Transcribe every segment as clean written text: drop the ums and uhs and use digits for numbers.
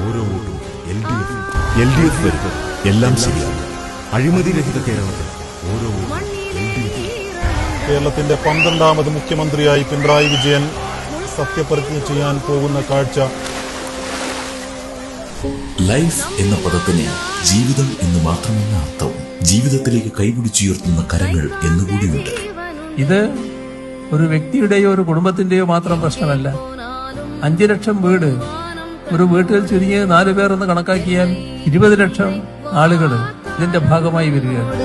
ഓരോ വോട്ടും LDF വരും. എല്ലാം ശരിയാകും. അഴിമതിരഹിത കേരളത്തിൽ ഓരോ വോട്ടും LDF. കേരളത്തിന്റെ 12ാമത് മുഖ്യമന്ത്രിയായി പിണറായി വിജയൻ സത്യപ്രതിജ്ഞ ചെയ്യാൻ പോകുന്ന കാഴ്ച. ലൈഫ് എന്ന പദത്തിന് ജീവിതം എന്ന് മാത്രമല്ല അർത്ഥവും. ജീവിതത്തിലേക്ക് കൈപിടിച്ചുയർത്തുന്ന കരങ്ങൾ എന്നുകൂടിയുണ്ട്. ഇത് ഒരു വ്യക്തിയുടെയോ ഒരു കുടുംബത്തിന്റെയോ മാത്രം പ്രശ്നമല്ല. 5 ലക്ഷം വീട്, ഒരു വീട്ടിൽ ചുരുങ്ങിയത് 4 പേർ എന്ന് കണക്കാക്കിയാൽ 20 ലക്ഷം ആളുകൾ ഇതിന്റെ ഭാഗമായി വരികയാണ്.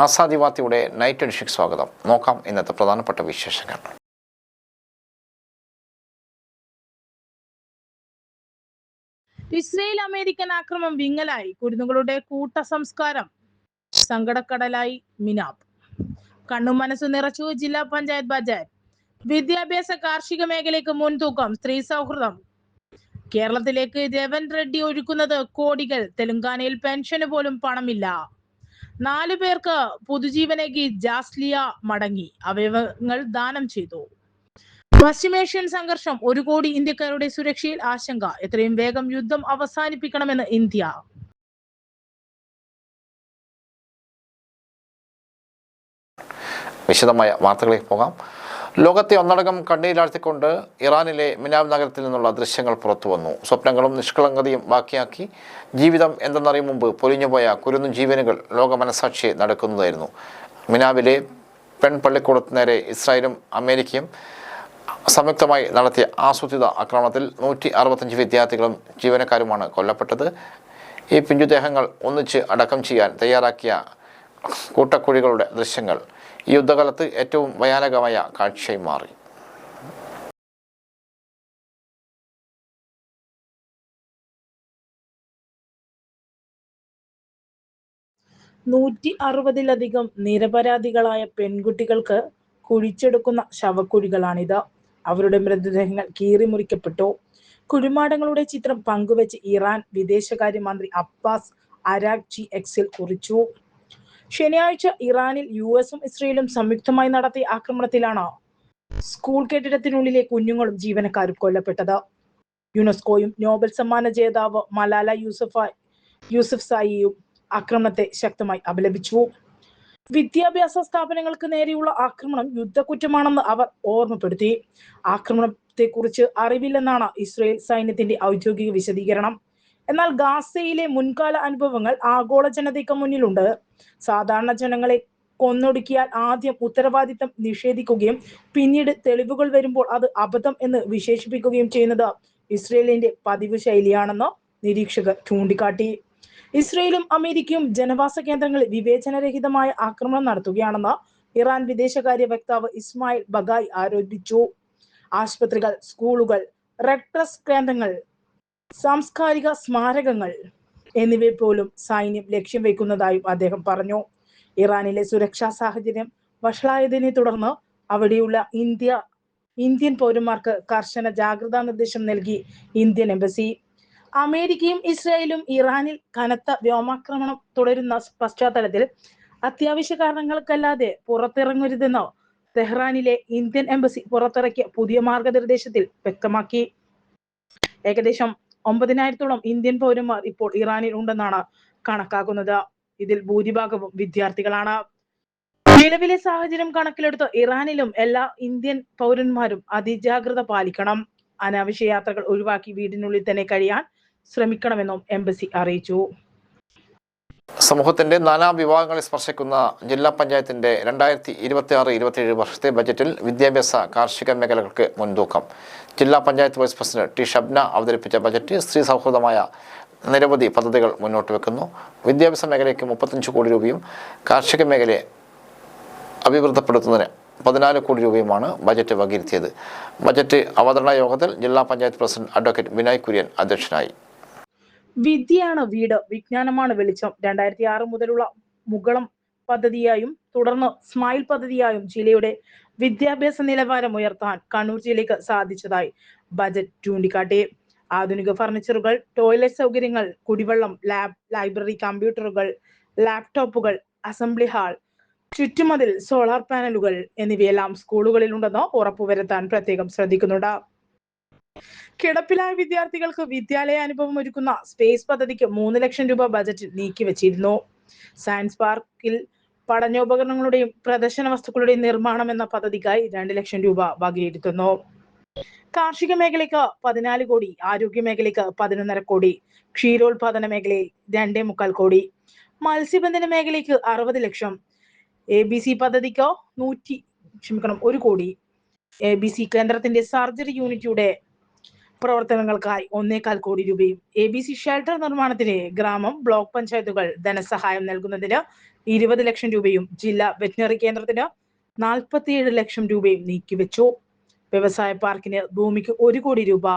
ആസാദി വാർത്തയുടെ നൈറ്റ് എഡിഷന് സ്വാഗതം. നോക്കാം ഇന്നത്തെ പ്രധാനപ്പെട്ട വിശേഷങ്ങൾ. ഇസ്രയേൽ അമേരിക്കൻ ആക്രമണം വിങ്ങലായി. കുരുന്നുകളുടെ കൂട്ട സംസ്കാരം സങ്കടക്കടലായി മിനാബ്. കണ്ണും മനസ്സു നിറച്ചു ജില്ലാ പഞ്ചായത്ത് ബജറ്റ്. വിദ്യാഭ്യാസ കാർഷിക മേഖലയ്ക്ക് മുൻതൂക്കം. സ്ത്രീ സൗഹൃദം. കേരളത്തിലേക്ക് രവൻ റെഡ്ഡി ഒഴുക്കുന്നത് കോടികൾ. തെലങ്കാനയിൽ പെൻഷന് പോലും പണമില്ല. 4 പേർക്ക് പുതുജീവനേകി ജാസ്ലിയ മടങ്ങി. അവയവങ്ങൾ ദാനം ചെയ്തു. പശ്ചിമേഷ്യൻ സംഘർഷം. 1 കോടി ഇന്ത്യക്കാരുടെ സുരക്ഷയിൽ ആശങ്ക. എത്രയും വേഗം യുദ്ധം അവസാനിപ്പിക്കണമെന്ന് ഇന്ത്യ. വിശദമായ വാർത്തകളിലേക്ക് പോകാം. ലോകത്തെ ഒന്നടങ്കം കണ്ണീരാഴ്ത്തിക്കൊണ്ട് ഇറാനിലെ മിനാബ് നഗരത്തിൽ നിന്നുള്ള ദൃശ്യങ്ങൾ പുറത്തുവന്നു. സ്വപ്നങ്ങളും നിഷ്കളങ്കതയും ബാക്കിയാക്കി ജീവിതം എന്തെന്നറിയും മുമ്പ് പൊലിഞ്ഞുപോയ കുരുന്നു ജീവനുകൾ ലോക മനസാക്ഷിയെ നടക്കുന്നതായിരുന്നു. മിനാബിലെ പെൺപള്ളിക്കൂടത്തിന് നേരെ ഇസ്രായേലും അമേരിക്കയും സംയുക്തമായി നടത്തിയ ആസൂത്രിത ആക്രമണത്തിൽ 165 വിദ്യാർത്ഥികളും ജീവനക്കാരുമാണ് കൊല്ലപ്പെട്ടത്. ഈ പിഞ്ചുദേഹങ്ങൾ ഒന്നിച്ച് അടക്കം ചെയ്യാൻ തയ്യാറാക്കിയ കൂട്ടക്കുഴികളുടെ ദൃശ്യങ്ങൾ ഈ യുദ്ധകാലത്ത് ഏറ്റവും ഭയാനകമായ കാഴ്ചയായി മാറി. 160-ലധികം നിരപരാധികളായ പെൺകുട്ടികൾക്ക് കുഴിച്ചെടുക്കുന്ന ശവക്കുഴികളാണിത്. അവരുടെ മൃതദേഹങ്ങൾ കീറിമുറിക്കപ്പെട്ടു. കുഴിമാടങ്ങളുടെ ചിത്രം പങ്കുവെച്ച് ഇറാൻ വിദേശകാര്യമന്ത്രി അബ്ബാസ് അരാഗ്ചി എക്സിൽ കുറിച്ചു. ശനിയാഴ്ച ഇറാനിൽ US-ഉം ഇസ്രയേലും സംയുക്തമായി നടത്തിയ ആക്രമണത്തിലാണ് സ്കൂൾ കെട്ടിടത്തിനുള്ളിലെ കുഞ്ഞുങ്ങളും ജീവനക്കാരും കൊല്ലപ്പെട്ടത്. യുനെസ്കോയും നോബൽ സമ്മാന ജേതാവ് മലാല യൂസഫ്സായിയും ആക്രമണത്തെ ശക്തമായി അപലപിച്ചു. വിദ്യാഭ്യാസ സ്ഥാപനങ്ങൾക്ക് നേരെയുള്ള ആക്രമണം യുദ്ധക്കുറ്റമാണെന്ന് അവർ ഓർമ്മപ്പെടുത്തി. ആക്രമണത്തെക്കുറിച്ച് അറിവില്ലെന്നാണ് ഇസ്രയേൽ സൈന്യത്തിന്റെ ഔദ്യോഗിക വിശദീകരണം. എന്നാൽ ഗാസയിലെ മുൻകാല അനുഭവങ്ങൾ ആഗോള ജനതയ്ക്ക് മുന്നിലുണ്ട്. സാധാരണ ജനങ്ങളെ കൊന്നൊടുക്കിയാൽ ആദ്യം ഉത്തരവാദിത്തം നിഷേധിക്കുകയും പിന്നീട് തെളിവുകൾ വരുമ്പോൾ അത് അബദ്ധം എന്ന് വിശേഷിപ്പിക്കുകയും ചെയ്യുന്നത് ഇസ്രയേലിന്റെ പതിവ് ശൈലിയാണെന്ന് നിരീക്ഷകർ ചൂണ്ടിക്കാട്ടി. ഇസ്രയേലും അമേരിക്കയും ജനവാസ കേന്ദ്രങ്ങളിൽ വിവേചനരഹിതമായ ആക്രമണം നടത്തുകയാണെന്ന് ഇറാൻ വിദേശകാര്യ വക്താവ് ഇസ്മായിൽ ബഗായി ആരോപിച്ചു. ആശുപത്രികൾ, സ്കൂളുകൾ, റെഡ് ക്രോസ് കേന്ദ്രങ്ങൾ, സാംസ്കാരിക സ്മാരകങ്ങൾ എന്നിവയെ പോലും സൈന്യം ലക്ഷ്യം വയ്ക്കുന്നതായും അദ്ദേഹം പറഞ്ഞു. ഇറാനിലെ സുരക്ഷാ സാഹചര്യം വഷളായതിനെ തുടർന്ന് അവിടെയുള്ള ഇന്ത്യൻ പൗരന്മാർക്ക് കർശന ജാഗ്രതാ നിർദ്ദേശം നൽകി ഇന്ത്യൻ എംബസി. അമേരിക്കയും ഇസ്രായേലും ഇറാനിൽ കനത്ത വ്യോമാക്രമണം തുടരുന്ന പശ്ചാത്തലത്തിൽ അത്യാവശ്യ കാരണങ്ങൾക്കല്ലാതെ പുറത്തിറങ്ങരുതെന്ന് തെഹ്റാനിലെ ഇന്ത്യൻ എംബസി പുറത്തിറക്കിയ പുതിയ മാർഗനിർദ്ദേശത്തിൽ വ്യക്തമാക്കി. ഏകദേശം 9000-ഓളം ഇന്ത്യൻ പൗരന്മാർ ഇപ്പോൾ ഇറാനിൽ ഉണ്ടെന്നാണ് കണക്കാക്കുന്നത്. ഇതിൽ ഭൂരിഭാഗവും വിദ്യാർത്ഥികളാണ്. നിലവിലെ സാഹചര്യം കണക്കിലെടുത്ത് ഇറാനിലും എല്ലാ ഇന്ത്യൻ പൗരന്മാരും അതിജാഗ്രത പാലിക്കണം. അനാവശ്യ യാത്രകൾ ഒഴിവാക്കി വീടിനുള്ളിൽ തന്നെ കഴിയാൻ ശ്രമിക്കണമെന്നും എംബസി അറിയിച്ചു. സമൂഹത്തിന്റെ നാനാ വിഭാഗങ്ങളെ സ്പർശിക്കുന്ന ജില്ലാ പഞ്ചായത്തിന്റെ 2026-27 വർഷത്തെ ബജറ്റിൽ വിദ്യാഭ്യാസ കാർഷിക മേഖലകൾക്ക് മുൻതൂക്കം. ജില്ലാ panchayat vice president T Shabna അവതരിപ്പിച്ച ബജറ്റ് സ്ത്രീ സൗഹൃദമായ നിരവധി പദ്ധതികൾ മുന്നോട്ട് വെക്കുന്നു. വിദ്യാഭ്യാസ മേഖലയ്ക്ക് 35 കോടി രൂപയും കാർഷിക മേഖലയെ അഭിവൃദ്ധിപ്പെടുത്തുന്നതിന് 14 കോടി രൂപയുമാണ് ബജറ്റ് വകയിരുത്തിയത്. ബജറ്റ് അവതരണ യോഗത്തിൽ ജില്ലാ പഞ്ചായത്ത് പ്രസിഡന്റ് അഡ്വക്കേറ്റ് വിനയ് കുര്യൻ അധ്യക്ഷനായി. വിദ്യയാണ് വീട്, വിജ്ഞാനമാണ് വെളിച്ചം. 2006 മുതലുള്ള മുകളം പദ്ധതിയായും തുടർന്ന് സ്മൈൽ പദ്ധതിയായും ജില്ലയുടെ വിദ്യാഭ്യാസ നിലവാരം ഉയർത്താൻ കണ്ണൂർ ജില്ലയ്ക്ക് സാധിച്ചതായി ബജറ്റ് ചൂണ്ടിക്കാട്ടി. ആധുനിക ഫർണിച്ചറുകൾ, ടോയ്ലറ്റ് സൗകര്യങ്ങൾ, കുടിവെള്ളം, ലാബ്, ലൈബ്രറി, കമ്പ്യൂട്ടറുകൾ, ലാപ്ടോപ്പുകൾ, അസംബ്ലി ഹാൾ, ചുറ്റുമതിൽ, സോളാർ പാനലുകൾ എന്നിവയെല്ലാം സ്കൂളുകളിൽ ഉണ്ടെന്ന് ഉറപ്പുവരുത്താൻ പ്രത്യേകം ശ്രദ്ധിക്കുന്നുണ്ട്. കിടപ്പിലായ വിദ്യാർത്ഥികൾക്ക് വിദ്യാലയ അനുഭവം ഒരുക്കുന്ന സ്പേസ് പദ്ധതിക്ക് 3 ലക്ഷം രൂപ ബജറ്റിൽ നീക്കിവച്ചിരുന്നു. സയൻസ് പാർക്കിൽ പഠനോപകരണങ്ങളുടെയും പ്രദർശന വസ്തുക്കളുടെയും നിർമ്മാണം എന്ന പദ്ധതിക്കായി 2 ലക്ഷം രൂപ വകയിരുത്തുന്നു. കാർഷിക മേഖലയ്ക്ക് 14 കോടി, ആരോഗ്യ മേഖലയ്ക്ക് 11.5 കോടി, ക്ഷീരോത്പാദന മേഖലയിൽ 2.25 കോടി, മത്സ്യബന്ധന മേഖലയ്ക്ക് 60 ലക്ഷം, ABC പദ്ധതിക്ക് 1 കോടി, ABC കേന്ദ്രത്തിന്റെ സർജറി യൂണിറ്റിയുടെ പ്രവർത്തനങ്ങൾക്കായി 1.25 കോടി രൂപയും, ABC ഷെൽട്ടർ നിർമ്മാണത്തിന് ഗ്രാമം, ബ്ലോക്ക് പഞ്ചായത്തുകൾ ധനസഹായം നൽകുന്നതിന് 20 ലക്ഷം രൂപയും, ജില്ലാ വെറ്റിനറി കേന്ദ്രത്തിന് 47 ലക്ഷം രൂപയും നീക്കിവെച്ചു. വ്യവസായ പാർക്കിന് ഭൂമിക്ക് 1 കോടി രൂപ,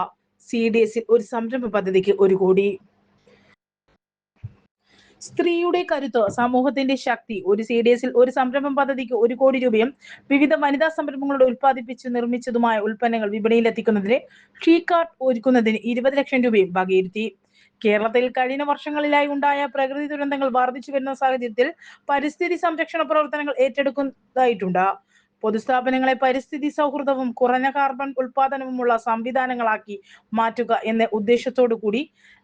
CDSൽ ഒരു സംരംഭ പദ്ധതിക്ക് 1 കോടി. സ്ത്രീയുടെ കരുത്ത്, സമൂഹത്തിന്റെ ശക്തി, ഒരു CDSൽ ഒരു സംരംഭം പദ്ധതിക്ക് 1 കോടി രൂപയും, വിവിധ വനിതാ സംരംഭങ്ങളുടെ ഉൽപ്പാദിപ്പിച്ച് നിർമ്മിച്ചതുമായ ഉൽപ്പന്നങ്ങൾ വിപണിയിൽ എത്തിക്കുന്നതിന് ഷീകാർട്ട് ഒരുക്കുന്നതിന് 20 ലക്ഷം രൂപയും വകയിരുത്തി. കേരളത്തിൽ കഴിഞ്ഞ വർഷങ്ങളിലായി ഉണ്ടായ പ്രകൃതി ദുരന്തങ്ങൾ വർദ്ധിച്ചു വരുന്ന സാഹചര്യത്തിൽ പരിസ്ഥിതി സംരക്ഷണ പ്രവർത്തനങ്ങൾ ഏറ്റെടുക്കുന്നതായിട്ടുണ്ട്. പൊതുസ്ഥാപനങ്ങളെ പരിസ്ഥിതി സൗഹൃദവും കുറഞ്ഞ കാർബൺ ഉൽപാദനവുമുള്ള സംവിധാനങ്ങളാക്കി മാറ്റുക എന്ന ഉദ്ദേശത്തോടു കൂടി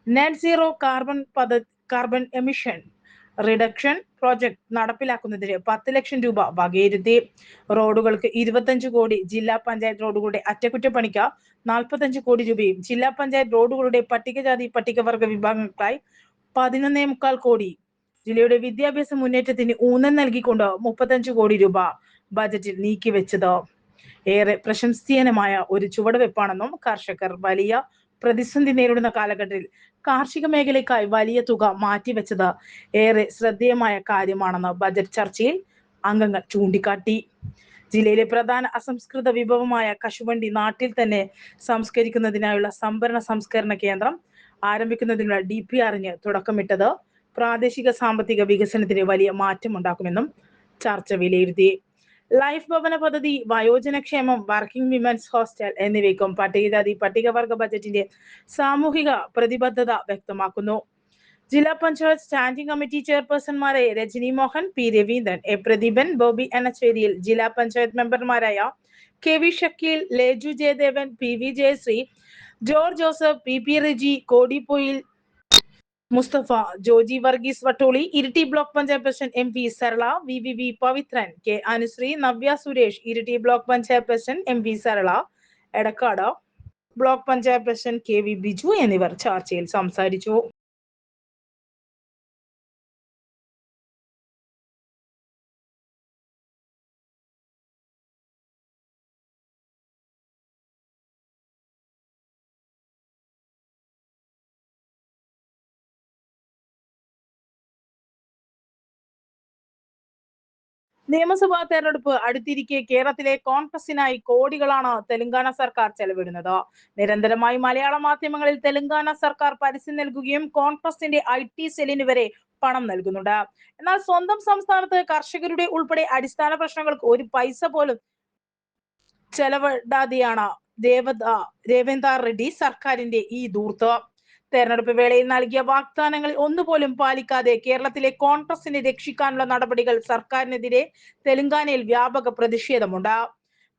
net zero carbon emission reduction project നടപ്പിലാക്കുന്നതിന് 10 ലക്ഷം രൂപ വകയിരുത്തി. റോഡുകൾക്ക് 25 കോടി, ജില്ലാ പഞ്ചായത്ത് റോഡുകളുടെ അറ്റകുറ്റപ്പണിക്ക് 45 കോടി രൂപയും, ജില്ലാ പഞ്ചായത്ത് റോഡുകളുടെ പട്ടികജാതി പട്ടികവർഗ വിഭാഗങ്ങൾക്കായി 11.25 കോടി, ജില്ലയുടെ വിദ്യാഭ്യാസ മുന്നേറ്റത്തിന് ഊന്നൽ നൽകിക്കൊണ്ട് 35 കോടി രൂപ ബജറ്റിൽ നീക്കിവെച്ചത് ഏറെ പ്രശംസനീയമായ ഒരു ചുവടുവെപ്പാണെന്നും കർഷകർ വലിയ പ്രതിസന്ധി നേരിടുന്ന കാലഘട്ടത്തിൽ കാർഷിക മേഖലയ്ക്കായി വലിയ തുക മാറ്റിവെച്ചത് ഏറെ ശ്രദ്ധേയമായ കാര്യമാണെന്ന് ബജറ്റ് ചർച്ചയിൽ അംഗങ്ങൾ ചൂണ്ടിക്കാട്ടി. ജില്ലയിലെ പ്രധാന അസംസ്കൃത വിഭവമായ കശുവണ്ടി നാട്ടിൽ തന്നെ സംസ്കരിക്കുന്നതിനായുള്ള സംസ്കരണ കേന്ദ്രം ആരംഭിക്കുന്നതിനുള്ള DPRന് തുടക്കമിട്ടത് പ്രാദേശിക സാമ്പത്തിക വികസനത്തിന് വലിയ മാറ്റമുണ്ടാക്കുമെന്നും ചർച്ച വിലയിരുത്തി. ലൈഫ് ഭവന പദ്ധതി, വയോജനക്ഷേമം, വർക്കിംഗ് വിമൻസ് ഹോസ്റ്റൽ എന്നിവയ്ക്കും പട്ടികജാതി പട്ടികവർഗ ബജറ്റിന്റെ സാമൂഹിക പ്രതിബദ്ധത വ്യക്തമാക്കുന്നു. ജില്ലാ പഞ്ചായത്ത് സ്റ്റാൻഡിംഗ് കമ്മിറ്റി ചെയർപേഴ്സൺമാരായ Rajani Mohan, P Raveendran, A Pradeepan, Bobby അനച്ചേരിയിൽ, ജില്ലാ പഞ്ചായത്ത് മെമ്പർമാരായ KV Shakeel, Leju Jayadevan, PV Jayasree, George Joseph, PP Reji, Kodippoyil Musthafa, Joji Varghese Vattoli, Iritty block panchayat president MP Sarala, VVV Pavithran, K Anusree, Navya Suresh, Iritty block panchayat president MP Sarala, Edakkad block panchayat president KV Biju എന്നിവർ ചർച്ചയിൽ സംസാരിച്ചു. നിയമസഭാ തെരഞ്ഞെടുപ്പ് അടുത്തിരിക്കെ കേരളത്തിലെ കോൺഗ്രസിനായി കോടികളാണ് തെലങ്കാന സർക്കാർ ചെലവിടുന്നത്. നിരന്തരമായി മലയാള മാധ്യമങ്ങളിൽ തെലങ്കാന സർക്കാർ പരസ്യം നൽകുകയും കോൺഗ്രസിന്റെ IT സെല്ലിന് വരെ പണം നൽകുന്നുണ്ട്. എന്നാൽ സ്വന്തം സംസ്ഥാനത്ത് കർഷകരുടെ ഉൾപ്പെടെ അടിസ്ഥാന പ്രശ്നങ്ങൾക്ക് 1 പൈസ പോലും ചെലവിടാതെയാണ് രേവന്ത് റെഡ്ഡി സർക്കാരിന്റെ ഈ ധൂർത്ത്. തെരഞ്ഞെടുപ്പ് വേളയിൽ നൽകിയ വാഗ്ദാനങ്ങളിൽ ഒന്നുപോലും പാലിക്കാതെ കേരളത്തിലെ കോൺഗ്രസിനെ രക്ഷിക്കാനുള്ള നടപടികൾ സർക്കാരിനെതിരെ തെലങ്കാനയിൽ വ്യാപക പ്രതിഷേധമുണ്ട്.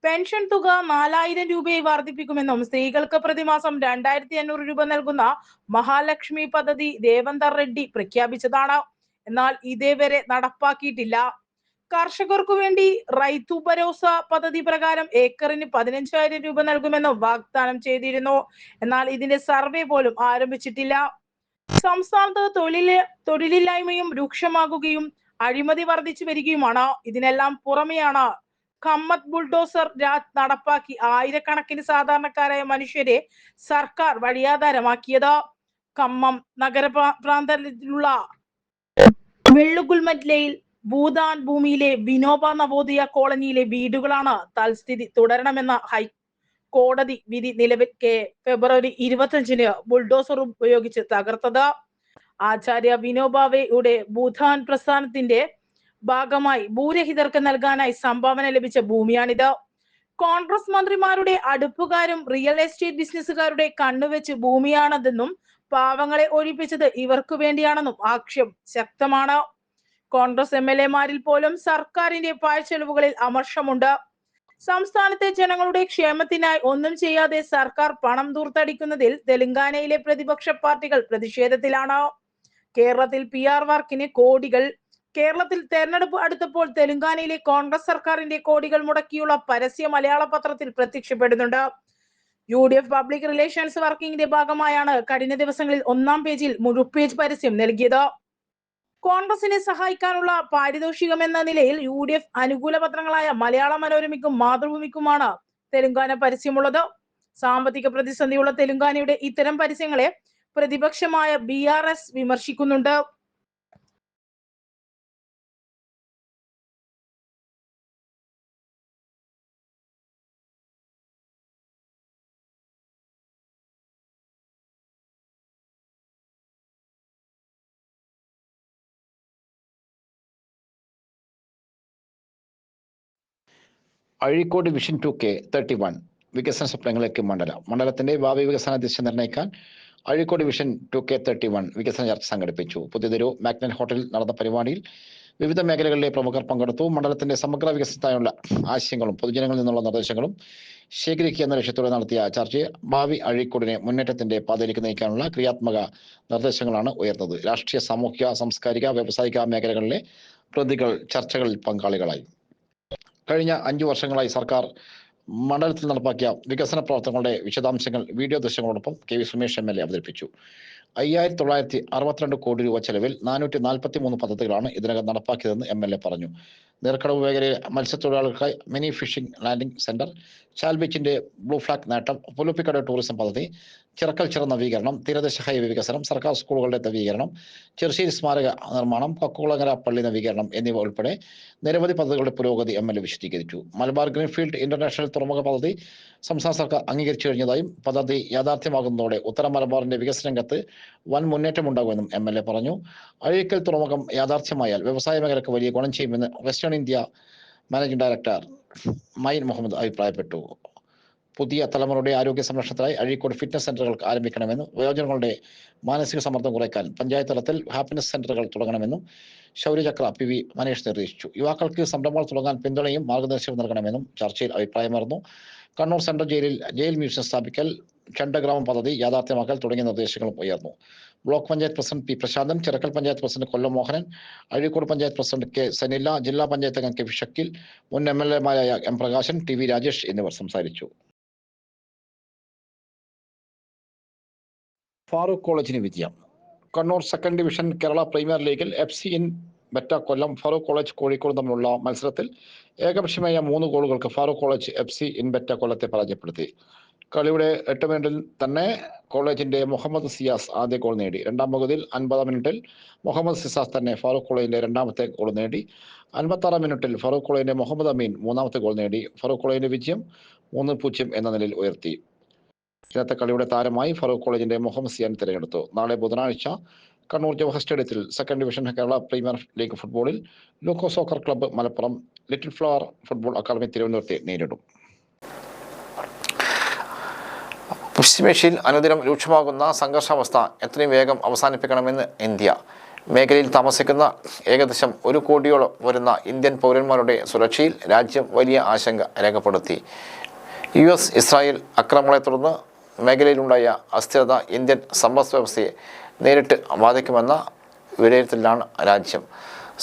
പെൻഷൻ തുക 4000 രൂപയായി വർദ്ധിപ്പിക്കുമെന്നും സ്ത്രീകൾക്ക് പ്രതിമാസം 2500 രൂപ നൽകുന്ന മഹാലക്ഷ്മി പദ്ധതി രേവന്ത് റെഡ്ഡി പ്രഖ്യാപിച്ചതാണ്. എന്നാൽ ഇതേവരെ നടപ്പാക്കിയിട്ടില്ല. കർഷകർക്കു വേണ്ടി റൈതു ഭരോസ പദ്ധതി പ്രകാരം ഏക്കറിന് 15,000 രൂപ നൽകുമെന്ന് വാഗ്ദാനം ചെയ്തിരുന്നു. എന്നാൽ ഇതിന്റെ സർവേ പോലും ആരംഭിച്ചിട്ടില്ല. സംസ്ഥാനത്ത് തൊഴിലില്ലായ്മയും രൂക്ഷമാകുകയും അഴിമതി വർദ്ധിച്ചു വരികയുമാണ്. ഇതിനെല്ലാം പുറമെയാണ് ഖമ്മത്ത് ബുൾഡോസർ രാജ് നടപ്പാക്കി ആയിരക്കണക്കിന് സാധാരണക്കാരായ മനുഷ്യരെ സർക്കാർ വഴിയാധാരമാക്കിയത്. ഖമ്മം നഗരപ്രാന്തത്തിലുള്ള വെള്ളുഗുൽമറ്റ്ലയിൽ ഭൂദാൻ ഭൂമിയിലെ വിനോബ നവോദയ കോളനിയിലെ വീടുകളാണ് തൽസ്ഥിതി തുടരണമെന്ന ഹൈക്കോടതി വിധി നിലവിൽ ഫെബ്രുവരി 25-ന് ബുൾഡോസർ ഉപയോഗിച്ച് തകർത്തത്. ആചാര്യ വിനോബാവയുടെ ഭൂദാൻ പ്രസ്ഥാനത്തിന്റെ ഭാഗമായി ഭൂരഹിതർക്ക് നൽകാനായി സംഭാവന ലഭിച്ച ഭൂമിയാണിത്. കോൺഗ്രസ് മന്ത്രിമാരുടെ അടുപ്പുകാരും റിയൽ എസ്റ്റേറ്റ് ബിസിനസ്സുകാരുടെ കണ്ണുവെച്ച് ഭൂമിയാണതെന്നും പാവങ്ങളെ ഒഴിപ്പിച്ചത് ഇവർക്കു വേണ്ടിയാണെന്നും ആക്ഷേപം ശക്തമാണ്. കോൺഗ്രസ് MLA-മാരിൽ പോലും സർക്കാരിന്റെ പാഴ്ചെലവുകളിൽ അമർഷമുണ്ട്. സംസ്ഥാനത്തെ ജനങ്ങളുടെ ക്ഷേമത്തിനായി ഒന്നും ചെയ്യാതെ സർക്കാർ പണം ദൂർത്തടിക്കുന്നതിൽ തെലങ്കാനയിലെ പ്രതിപക്ഷ പാർട്ടികൾ പ്രതിഷേധത്തിലാണ്. കേരളത്തിൽ PR വർക്കിന് കോടികൾ. കേരളത്തിൽ തെരഞ്ഞെടുപ്പ് അടുത്തപ്പോൾ തെലങ്കാനയിലെ കോൺഗ്രസ് സർക്കാരിന്റെ കോടികൾ മുടക്കിയുള്ള പരസ്യ മലയാള പത്രത്തിൽ പ്രത്യക്ഷപ്പെടുന്നുണ്ട്. UDF പബ്ലിക് റിലേഷൻസ് വർക്കിംഗിന്റെ ഭാഗമായാണ് കഴിഞ്ഞ ദിവസങ്ങളിൽ 1-ാം പേജിൽ മുഴുപേജ് പരസ്യം നൽകിയത്. കോൺഗ്രസിനെ സഹായിക്കാനുള്ള പാരിതോഷികമെന്ന നിലയിൽ UDF അനുകൂല പത്രങ്ങളായ മലയാള മനോരമയ്ക്കും മാതൃഭൂമിക്കുമാണ് തെലങ്കാന പരസ്യമുള്ളത്. സാമ്പത്തിക പ്രതിസന്ധിയുള്ള തെലങ്കാനയുടെ ഇത്തരം പരസ്യങ്ങളെ പ്രതിപക്ഷമായ BRS വിമർശിക്കുന്നുണ്ട്. അഴീക്കോട് വിഷൻ 2K31 വികസന സ്വപ്നങ്ങളിലേക്ക് മണ്ഡലത്തിന്റെ ഭാവി വികസന ദിശ നിർണ്ണയിക്കാൻ അഴീക്കോട് വിഷൻ 2K31 വികസന ചർച്ച സംഘടിപ്പിച്ചു. പുതിയൊരു മാഗ്നറ്റ് ഹോട്ടലിൽ നടന്ന പരിപാടിയിൽ വിവിധ മേഖലകളിലെ പ്രമുഖർ പങ്കെടുത്തു. മണ്ഡലത്തിന്റെ സമഗ്ര വികസനത്തിനായുള്ള ആശയങ്ങളും പൊതുജനങ്ങളിൽ നിന്നുള്ള നിർദ്ദേശങ്ങളും ശേഖരിക്കുക എന്ന ലക്ഷ്യത്തോടെ നടത്തിയ ചർച്ചയിൽ ഭാവി അഴീക്കോടിനെ മുന്നേറ്റത്തിന്റെ പാതയിലേക്ക് നയിക്കാനുള്ള ക്രിയാത്മക നിർദ്ദേശങ്ങളാണ് ഉയർന്നത്. രാഷ്ട്രീയ, സാമൂഹിക, സാംസ്കാരിക, വ്യാവസായിക മേഖലകളിലെ പ്രതികൾ ചർച്ചകളിൽ പങ്കാളികളായി. കഴിഞ്ഞ 5 വർഷങ്ങളായി സർക്കാർ മണ്ഡലത്തിൽ നടപ്പാക്കിയ വികസന പ്രവർത്തനങ്ങളുടെ വിശദാംശങ്ങൾ വീഡിയോ ദൃശ്യങ്ങളോടൊപ്പം KV സുമേഷ് MLA അവതരിപ്പിച്ചു. 5962 കോടി രൂപ ചെലവിൽ 443 പദ്ധതികളാണ് ഇതിനകം നടപ്പാക്കിയതെന്ന് MLA പറഞ്ഞു. നീർക്കടവ് മേഖലയിൽ മത്സ്യത്തൊഴിലാളികൾക്കായി mini fishing landing centre, Chal ബീച്ചിന്റെ ബ്ലൂ ഫ്ലാഗ് നേട്ടം, പുലുപ്പിക്കട ടൂറിസം പദ്ധതി, ചിറക്കൽ ചിറ നവീകരണം, തീരദേശ ഹൈവേ വികസനം, സർക്കാർ സ്കൂളുകളുടെ നവീകരണം, ചെറുശ്ശേരി സ്മാരക നിർമ്മാണം, കൊക്കുളങ്ങര പള്ളി നവീകരണം എന്നിവ ഉൾപ്പെടെ നിരവധി പദ്ധതികളുടെ പുരോഗതി MLA വിശദീകരിച്ചു. മലബാർ ഗ്രീൻഫീൽഡ് ഇന്റർനാഷണൽ തുറമുഖ പദ്ധതി സംസ്ഥാന സർക്കാർ അംഗീകരിച്ചു കഴിഞ്ഞതായും പദ്ധതി യാഥാർത്ഥ്യമാകുന്നതോടെ ഉത്തര മലബാറിന്റെ വികസന രംഗത്ത് വൻ മുന്നേറ്റമുണ്ടാകുമെന്നും MLA പറഞ്ഞു. അഴീക്കൽ തുറമുഖം യാഥാർത്ഥ്യമായാൽ വ്യവസായ മേഖലയ്ക്ക് വലിയ ഗുണം ചെയ്യുമെന്ന് വെസ്റ്റേൺ ഇന്ത്യ മാനേജിംഗ് ഡയറക്ടർ മൈൻ മുഹമ്മദ് അഭിപ്രായപ്പെട്ടു. പുതിയ തലമുറയുടെ ആരോഗ്യ സംരക്ഷണത്തിനായി അഴീക്കോട് ഫിറ്റ്നസ് സെന്ററുകൾ ആരംഭിക്കണമെന്നും വയോജനങ്ങളുടെ മാനസിക സമ്മർദ്ദം കുറയ്ക്കാൻ പഞ്ചായത്ത് തലത്തിൽ ഹാപ്പിനെസ് സെന്ററുകൾ തുടങ്ങണമെന്നും ശൗര്യചക്ര PV മനേഷ് നിർദ്ദേശിച്ചു. യുവാക്കൾക്ക് സംരംഭങ്ങൾ തുടങ്ങാൻ പിന്തുണയും മാർഗനിർദ്ദേശവും നൽകണമെന്നും ചർച്ചയിൽ അഭിപ്രായമായിരുന്നു. കണ്ണൂർ സെൻട്രൽ ജയിൽ മ്യൂസിയം സ്ഥാപിക്കൽ, ചണ്ടഗ്രാമം പദ്ധതി യാഥാർത്ഥ്യമാക്കൽ തുടങ്ങിയ നിർദ്ദേശങ്ങളും ഉയർന്നു. Block panchayat president P Prasanthan, Chirakkal panchayat president Kollam Mohanan, Azhikode panchayat president K Sanilla, ജില്ലാ പഞ്ചായത്ത് അംഗം KV ഷക്കീൽ, മുൻ MLA-മാരായ M പ്രകാശൻ, TV രാജേഷ് എന്നിവർ സംസാരിച്ചു. ഫാറൂഖ് കോളേജിന് വിജയം. Kannur second division Kerala premier ലീഗിൽ FC ഇൻ ബെറ്റ കൊല്ലം ഫാറൂഖ് കോളേജ് കോഴിക്കോട് തമ്മിലുള്ള മത്സരത്തിൽ ഏകപക്ഷീയമായ 3 ഗോളുകൾക്ക് ഫാറൂഖ് കോളേജ് FC ഇൻ ബെറ്റ കൊല്ലത്തെ പരാജയപ്പെടുത്തി. കളിയുടെ 8 മിനിറ്റിൽ തന്നെ കോളേജിന്റെ മുഹമ്മദ് സിയാസ് ആദ്യ ഗോൾ നേടി. 2-ാം പകുതിയിൽ 50-ാം മിനിറ്റിൽ മുഹമ്മദ് സിയാസ് തന്നെ ഫാറൂഖ് കോളേജിന്റെ 2ാമത്തെ ഗോൾ നേടി. 56-ാം മിനിറ്റിൽ ഫാറൂഖ് കോളേജിന്റെ മുഹമ്മദ് അമീൻ 3ാമത്തെ ഗോൾ നേടി. ഫാറൂഖ് കോളേജിന്റെ വിജയം 3-0 എന്ന നിലയിൽ ഉയർത്തി. ഇന്നത്തെ കളിയുടെ താരമായി ഫാറൂഖ് കോളേജിന്റെ മുഹമ്മദ് സിയാൻ തിരഞ്ഞെടുത്തു. നാളെ ബുധനാഴ്ച കണ്ണൂർ ജവഹർ സ്റ്റേഡിയത്തിൽ second division Kerala premier league ഫുട്ബോളിൽ Luca soccer club Malappuram little flower football academy തിരുവനന്തപുരത്തെ നേരിടും. പശ്ചിമേഷ്യയിൽ അനുദിനം രൂക്ഷമാകുന്ന സംഘർഷാവസ്ഥ എത്രയും വേഗം അവസാനിപ്പിക്കണമെന്ന് ഇന്ത്യ. മേഖലയിൽ താമസിക്കുന്ന ഏകദേശം 1 കോടിയോളം വരുന്ന ഇന്ത്യൻ പൗരന്മാരുടെ സുരക്ഷയിൽ രാജ്യം വലിയ ആശങ്ക രേഖപ്പെടുത്തി. US ഇസ്രായേൽ ആക്രമണങ്ങളെ തുടർന്ന് മേഖലയിലുണ്ടായ അസ്ഥിരത ഇന്ത്യൻ സമ്പദ് വ്യവസ്ഥയെ നേരിട്ട് ബാധിക്കുമെന്ന വിലയിരുത്തലിലാണ് രാജ്യം.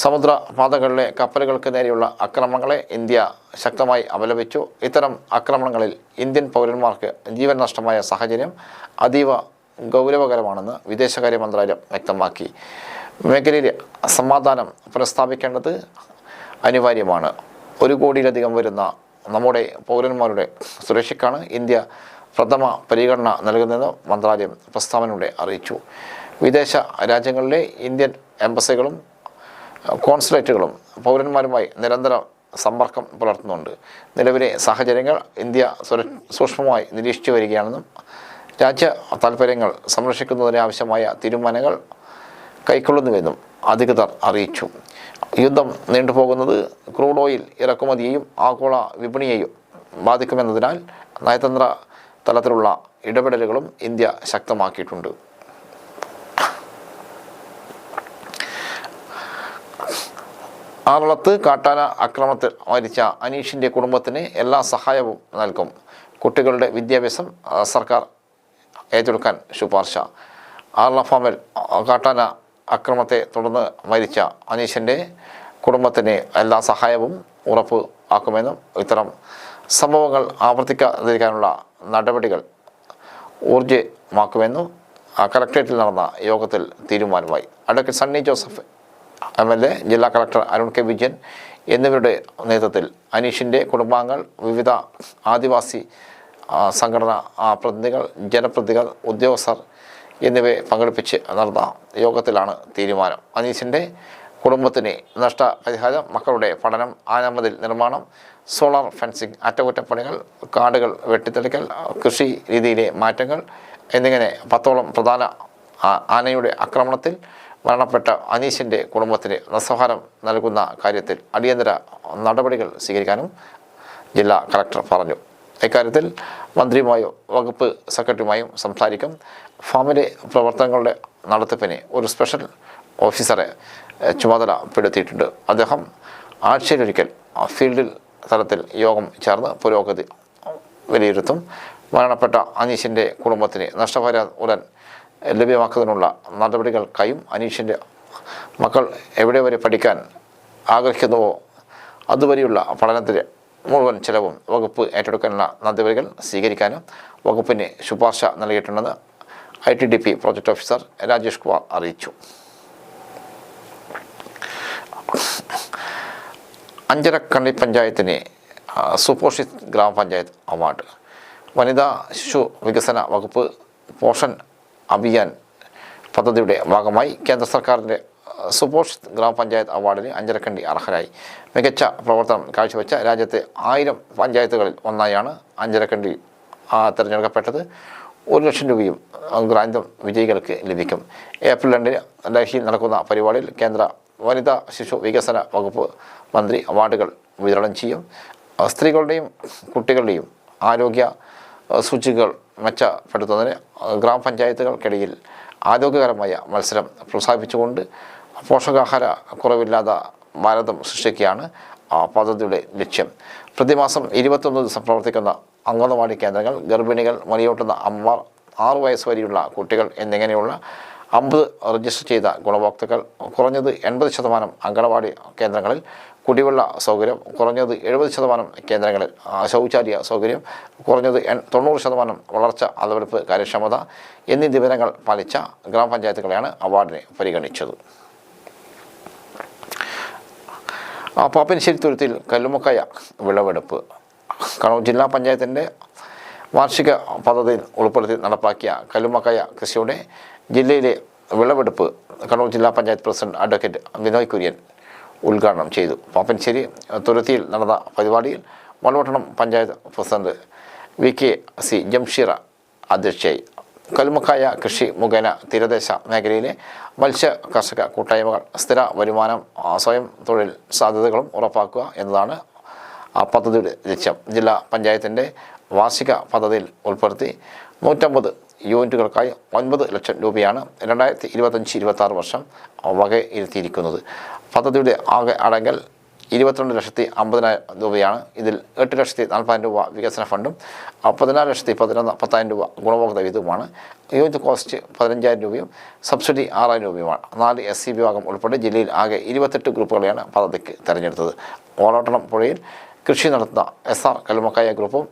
സമുദ്രപാതകളിലെ കപ്പലുകൾക്ക് നേരെയുള്ള ആക്രമണങ്ങളെ ഇന്ത്യ ശക്തമായി അപലപിച്ചു. ഇത്തരം ആക്രമണങ്ങളിൽ ഇന്ത്യൻ പൗരന്മാർക്ക് ജീവൻ നഷ്ടമായ സാഹചര്യം അതീവ ഗൗരവകരമാണെന്ന് വിദേശകാര്യ മന്ത്രാലയം വ്യക്തമാക്കി. മേഖലയിലെ സമാധാനം പുനഃസ്ഥാപിക്കേണ്ടത് അനിവാര്യമാണ്. 1 കോടിയിലധികം വരുന്ന നമ്മുടെ പൗരന്മാരുടെ സുരക്ഷയ്ക്കാണ് ഇന്ത്യ പ്രഥമ പരിഗണന നൽകുന്നതെന്ന് മന്ത്രാലയം പ്രസ്താവനയുടെ അറിയിച്ചു. വിദേശ രാജ്യങ്ങളിലെ ഇന്ത്യൻ എംബസികളും കോൺസുലേറ്റുകളും പൗരന്മാരുമായി നിരന്തരം സമ്പർക്കം പുലർത്തുന്നുണ്ട്. നിലവിലെ സാഹചര്യങ്ങൾ ഇന്ത്യ സൂക്ഷ്മമായി നിരീക്ഷിച്ചു വരികയാണെന്നും രാജ്യ താൽപ്പര്യങ്ങൾ സംരക്ഷിക്കുന്നതിന് ആവശ്യമായ തീരുമാനങ്ങൾ കൈക്കൊള്ളുന്നുവെന്നും അധികൃതർ അറിയിച്ചു. യുദ്ധം നീണ്ടുപോകുന്നത് ക്രൂഡ് ഓയിൽ ഇറക്കുമതിയെയും ആഗോള വിപണിയെയും ബാധിക്കുമെന്നതിനാൽ നയതന്ത്ര തലത്തിലുള്ള ഇടപെടലുകളും ഇന്ത്യ ശക്തമാക്കിയിട്ടുണ്ട്. ആറളത്ത് കാട്ടാന ആക്രമണത്തിൽ മരിച്ച അനീഷിൻ്റെ കുടുംബത്തിന് എല്ലാ സഹായവും നൽകും. കുട്ടികളുടെ വിദ്യാഭ്യാസം സർക്കാർ ഏറ്റെടുക്കാൻ ശുപാർശ. ആറള ഫാമിൽ കാട്ടാന ആക്രമണത്തെ തുടർന്ന് മരിച്ച അനീഷിൻ്റെ കുടുംബത്തിന് എല്ലാ സഹായവും ഉറപ്പ് ആക്കുമെന്നും ഇത്തരം സംഭവങ്ങൾ ആവർത്തിക്കാതിരിക്കാനുള്ള നടപടികൾ ഊർജിതമാക്കുമെന്നും കളക്ടറേറ്റിൽ നടന്ന യോഗത്തിൽ തീരുമാനമായി. അഡ്വക്കേറ്റ് സണ്ണി ജോസഫ് MLA, ജില്ലാ കളക്ടർ അരുൺ കെ വിജയൻ എന്നിവരുടെ നേതൃത്വത്തിൽ അനീഷിൻ്റെ കുടുംബാംഗങ്ങൾ, വിവിധ ആദിവാസി സംഘടനാ പ്രതിനിധികൾ, ജനപ്രതിനിധികൾ, ഉദ്യോഗസ്ഥർ എന്നിവയെ പങ്കെടുപ്പിച്ച് നടന്ന യോഗത്തിലാണ് തീരുമാനം. അനീഷിൻ്റെ കുടുംബത്തിന് നഷ്ടപരിഹാരം, മക്കളുടെ പഠനം, ആനമതിൽ നിർമ്മാണം, സോളാർ ഫെൻസിംഗ്, അറ്റകുറ്റപ്പണികൾ, കാടുകൾ വെട്ടിത്തെളിക്കൽ, കൃഷി രീതിയിലെ മാറ്റങ്ങൾ എന്നിങ്ങനെ 10ഓളം പ്രധാന ആനയുടെ ആക്രമണത്തിൽ മരണപ്പെട്ട അനീഷിൻ്റെ കുടുംബത്തിന് നഷ്ടപരിഹാരം നൽകുന്ന കാര്യത്തിൽ അടിയന്തര നടപടികൾ സ്വീകരിക്കാനും ജില്ലാ കളക്ടർ പറഞ്ഞു. ഇക്കാര്യത്തിൽ മന്ത്രിയുമായോ വകുപ്പ് സെക്രട്ടറിയുമായും സംസാരിക്കും. ഫാമിലെ പ്രവർത്തനങ്ങളുടെ നടത്തിപ്പിന് ഒരു സ്പെഷ്യൽ ഓഫീസറെ ചുമതലപ്പെടുത്തിയിട്ടുണ്ട്. അദ്ദേഹം ആഴ്ചയിലൊരിക്കൽ ഫീൽഡിൽ തലത്തിൽ യോഗം ചേർന്ന് പുരോഗതി വിലയിരുത്തും. മരണപ്പെട്ട അനീഷിൻ്റെ കുടുംബത്തിന് നഷ്ടപരിഹാരം ഉടൻ ലഭ്യമാക്കുന്നതിനുള്ള നടപടികൾക്കായും അനീഷിൻ്റെ മക്കൾ എവിടെ വരെ പഠിക്കാൻ ആഗ്രഹിക്കുന്നുവോ അതുവരെയുള്ള പഠനത്തിൻ്റെ മുഴുവൻ ചെലവും വകുപ്പ് ഏറ്റെടുക്കാനുള്ള നടപടികൾ സ്വീകരിക്കാനും വകുപ്പിന് ശുപാർശ നൽകിയിട്ടുണ്ടെന്ന് ITDP project officer Rajesh Kumar അറിയിച്ചു. അഞ്ചരക്കണ്ണി പഞ്ചായത്തിന് സുപോഷിത് ഗ്രാമപഞ്ചായത്ത് അവാർഡ്. വനിതാ ശിശു വികസന വകുപ്പ് പോഷൻ അഭിയാൻ പദ്ധതിയുടെ ഭാഗമായി കേന്ദ്ര സർക്കാരിൻ്റെ സുപോഷിത് ഗ്രാമപഞ്ചായത്ത് അവാർഡിന് അഞ്ചരക്കണ്ടി അർഹരായി. മികച്ച പ്രവർത്തനം കാഴ്ചവെച്ച രാജ്യത്തെ 1000 പഞ്ചായത്തുകളിൽ ഒന്നായാണ് അഞ്ചരക്കണ്ടി തിരഞ്ഞെടുക്കപ്പെട്ടത്. 1 ലക്ഷം രൂപയും ഗ്രാൻഡും വിജയികൾക്ക് ലഭിക്കും. ഏപ്രിൽ 2 ഡൽഹിയിൽ നടക്കുന്ന പരിപാടിയിൽ കേന്ദ്ര വനിതാ ശിശു വികസന വകുപ്പ് മന്ത്രി അവാർഡുകൾ വിതരണം ചെയ്യും. സ്ത്രീകളുടെയും കുട്ടികളുടെയും ആരോഗ്യ സൂചികകൾ മെച്ചപ്പെടുത്തുന്നതിന് ഗ്രാമപഞ്ചായത്തുകൾക്കിടയിൽ ആരോഗ്യകരമായ മത്സരം പ്രോത്സാഹിപ്പിച്ചുകൊണ്ട് പോഷകാഹാര കുറവില്ലാത്ത ഭാരതം സൃഷ്ടിക്കുകയാണ് പദ്ധതിയുടെ ലക്ഷ്യം. പ്രതിമാസം 21 ദിവസം പ്രവർത്തിക്കുന്ന അംഗനവാടി കേന്ദ്രങ്ങൾ, ഗർഭിണികൾ, മുലയൂട്ടുന്ന അമ്മമാർ, 6 വയസ്സ് വരെയുള്ള കുട്ടികൾ എന്നിങ്ങനെയുള്ള 50 രജിസ്റ്റർ ചെയ്ത ഗുണഭോക്താക്കൾ, കുറഞ്ഞത് 80% അംഗനവാടി കേന്ദ്രങ്ങളിൽ കുടിവെള്ള സൗകര്യം, കുറഞ്ഞത് 70% കേന്ദ്രങ്ങളിൽ ശൗചാലയ സൗകര്യം, കുറഞ്ഞത് 90% വളർച്ച അളവെടുപ്പ് കാര്യക്ഷമത എന്നീ നിബന്ധനകൾ പാലിച്ച ഗ്രാമപഞ്ചായത്തുകളെയാണ് അവാർഡിന് പരിഗണിച്ചത്. പാപ്പനശ്ശേരി തുരുത്തിൽ കല്ലുമക്കായ വിളവെടുപ്പ്. കണ്ണൂർ ജില്ലാ പഞ്ചായത്തിൻ്റെ വാർഷിക പദ്ധതിയിൽ ഉൾപ്പെടുത്തി നടപ്പാക്കിയ കല്ലുമക്കായ കൃഷിയുടെ ജില്ലയിലെ വിളവെടുപ്പ് കണ്ണൂർ ജില്ലാ പഞ്ചായത്ത് പ്രസിഡന്റ് അഡ്വക്കേറ്റ് ബിനോയ് കുര്യൻ ഉദ്ഘാടനം ചെയ്തു. പാപ്പനശ്ശേരി തുരുത്തിയിൽ നടന്ന പരിപാടിയിൽ വളവട്ടണം പഞ്ചായത്ത് പ്രസിഡന്റ് VKC ജംഷീർ അധ്യക്ഷയായി. കല്ലുമക്കായ കൃഷി മുഖേന തീരദേശ മേഖലയിലെ മത്സ്യ കർഷക കൂട്ടായ്മകൾ സ്ഥിര വരുമാനം, സ്വയം തൊഴിൽ സാധ്യതകളും ഉറപ്പാക്കുക എന്നതാണ് പദ്ധതിയുടെ ലക്ഷ്യം. ജില്ലാ പഞ്ചായത്തിൻ്റെ വാർഷിക പദ്ധതിയിൽ ഉൾപ്പെടുത്തി 150 യൂണിറ്റുകൾക്കായി 9 ലക്ഷം രൂപയാണ് 2025-26 വർഷം വകയിരുത്തിയിരിക്കുന്നത്. പദ്ധതിയുടെ ആകെ അടങ്കൽ 22,50,000 രൂപയാണ്. ഇതിൽ 8,40,000 രൂപ വികസന ഫണ്ടും 14,10,000 രൂപ ഗുണഭോക്തൃ വിഹിതവുമാണ്. യൂണിറ്റ് കോസ്റ്റ് 15,000 രൂപയും സബ്സിഡി 6,000 രൂപയുമാണ്. 4 SC വിഭാഗം ഉൾപ്പെടെ ജില്ലയിൽ ആകെ 28 ഗ്രൂപ്പുകളെയാണ് പദ്ധതിക്ക് തിരഞ്ഞെടുത്തത്. ഓളോട്ടണം പുഴയിൽ കൃഷി നടത്തുന്ന SR കല്ലുമക്കായ ഗ്രൂപ്പും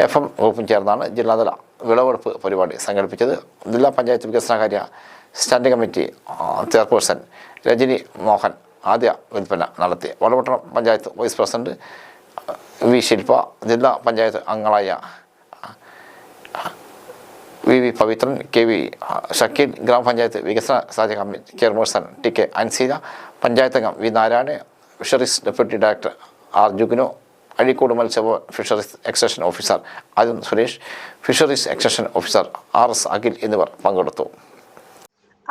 FM ഗ്രൂപ്പും ചേർന്നാണ് ജില്ലാതല വിളവെടുപ്പ് പരിപാടി സംഘടിപ്പിച്ചത്. ജില്ലാ പഞ്ചായത്ത് വികസനകാര്യ standing committee chairperson Rajani Mohan ആദ്യ വിൽപ്പന നടത്തി. Valapattanam panchayat vice president V Shilpa, ജില്ലാ പഞ്ചായത്ത് അംഗങ്ങളായ VV പവിത്രൻ, KV ഷക്കീൽ, ഗ്രാമപഞ്ചായത്ത് വികസന സാധ്യ committee chairperson TK Anseela, panchayat അംഗം V Narayanan, fisheries deputy director R Jugno, Azhikode മത്സ്യ fisheries extension officer Arun Suresh, fisheries extension officer RS Akhil എന്നിവർ പങ്കെടുത്തു.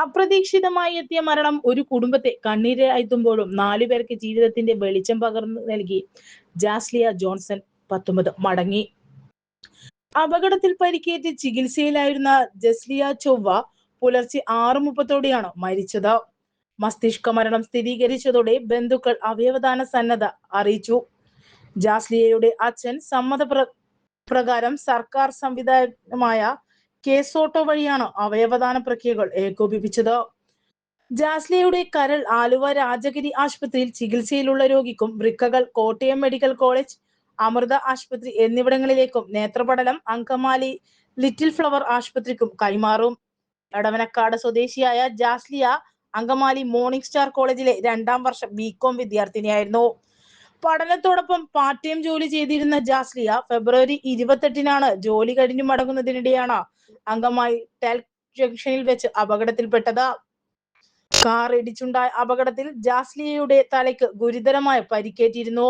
അപ്രതീക്ഷിതമായി എത്തിയ മരണം ഒരു കുടുംബത്തെ കണ്ണീരാഴ്ത്തുമ്പോഴും 4 പേർക്ക് ജീവിതത്തിന്റെ വെളിച്ചം പകർന്നു നൽകി ജാസ്ലിയ ജോൺസൺ 19 മടങ്ങി. അപകടത്തിൽ പരിക്കേറ്റ് ചികിത്സയിലായിരുന്ന ജസ്ലിയ ചൊവ്വ പുലർച്ചെ 6:30 മരിച്ചത്. മസ്തിഷ്ക മരണം സ്ഥിരീകരിച്ചതോടെ ബന്ധുക്കൾ അവയവദാന സന്നദ്ധ അറിയിച്ചു. ജാസ്ലിയയുടെ അച്ഛൻ പ്രകാരം സർക്കാർ സംവിധാനമായ കേസോട്ടോ വഴിയാണ് അവയവദാന പ്രക്രിയകൾ ഏകോപിപ്പിച്ചത്. ജാസ്ലിയയുടെ കരൾ ആലുവ രാജഗിരി ആശുപത്രിയിൽ ചികിത്സയിലുള്ള രോഗിക്കും വൃക്കകൾ കോട്ടയം മെഡിക്കൽ കോളേജ്, അമൃത ആശുപത്രി എന്നിവിടങ്ങളിലേക്കും നേത്രപടലം അങ്കമാലി ലിറ്റിൽ ഫ്ലവർ ആശുപത്രിക്കും കൈമാറും. എടവനക്കാട് സ്വദേശിയായ ജാസ്ലിയ അങ്കമാലി മോർണിംഗ് സ്റ്റാർ കോളേജിലെ 2ാം വർഷ ബികോം വിദ്യാർത്ഥിനിയായിരുന്നു. പഠനത്തോടൊപ്പം പാർട്ട് ടൈം ജോലി ചെയ്തിരുന്ന ജാസ്ലിയ ഫെബ്രുവരി 28 ജോലി കഴിഞ്ഞു മടങ്ങുന്നതിനിടെയാണ് അങ്കമാലി ടെൽ ജംഗ്ഷനിൽ വെച്ച് അപകടത്തിൽപ്പെട്ടത്. കാർ ഇടിച്ചുണ്ടായ അപകടത്തിൽ ജാസ്ലിയയുടെ തലയ്ക്ക് ഗുരുതരമായ പരിക്കേറ്റിരുന്നു.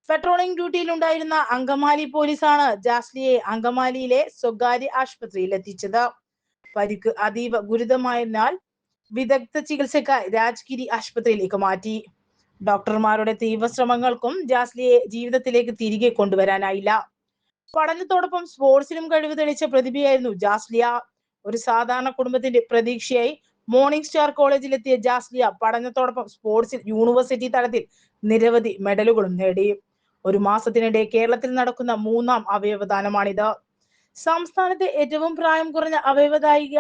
പെട്രോളിംഗ് ഡ്യൂട്ടിയിലുണ്ടായിരുന്ന അങ്കമാലി പോലീസാണ് ജാസ്ലിയയെ അങ്കമാലിയിലെ സ്വകാര്യ ആശുപത്രിയിൽ എത്തിച്ചത്. പരിക്ക് അതീവ ഗുരുതരമായതിനാൽ വിദഗ്ധ ചികിത്സയ്ക്കായി രാജഗിരി ആശുപത്രിയിലേക്ക് മാറ്റി. ഡോക്ടർമാരുടെ തീവ്ര ശ്രമങ്ങൾക്കും ജാസ്ലിയയെ ജീവിതത്തിലേക്ക് തിരികെ കൊണ്ടുവരാനായില്ല. പഠനത്തോടൊപ്പം സ്പോർട്സിലും കഴിവ് തെളിയിച്ച പ്രതിഭയായിരുന്നു ജാസ്ലിയ. ഒരു സാധാരണ കുടുംബത്തിന്റെ പ്രതീക്ഷയായി മോർണിംഗ് സ്റ്റാർ കോളേജിലെത്തിയ ജാസ്ലിയ പഠനത്തോടൊപ്പം സ്പോർട്സിൽ യൂണിവേഴ്സിറ്റി തലത്തിൽ നിരവധി മെഡലുകളും നേടി. ഒരു മാസത്തിനിടെ കേരളത്തിൽ നടക്കുന്ന 3ാം അവയവദാനമാണിത്. സംസ്ഥാനത്തെ ഏറ്റവും പ്രായം കുറഞ്ഞ അവയവദായിക